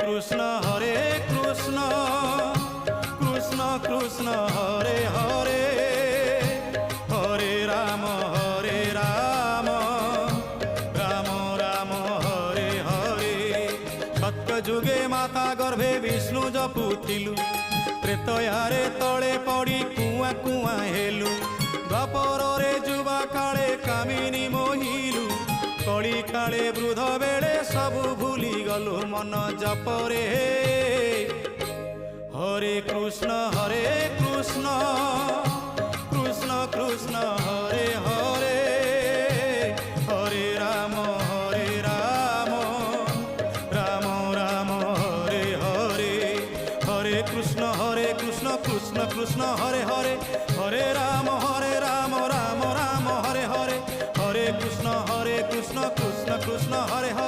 কৃষ্ণ কৃষ্ণ কৃষ্ণ হরে হরে, হরে রাম রাম রাম হরে হরে। সত্য যুগে মাতা গর্ভে বিষ্ণু জপুথিলু, ত্রেতয়ারে তଳେ পড়ি কুয়া কুয়া হেলু, দ্বাপରରେ যুবা কাଳେ কামিনী মোহিলু, কଳି কাଳେ বৃদ্ধ বেড়ে সবু ভুলি গলু মন জপরে। হরে কৃষ্ণ কৃষ্ণ কৃষ্ণ হরে হরে, হরে রাম রাম রাম হরে হরে। হরে কৃষ্ণ কৃষ্ণ কৃষ্ণ হরে হরে, হরে রাম রাম রাম হরে হরে। হরে কৃষ্ণ কৃষ্ণ কৃষ্ণ হরে হরে।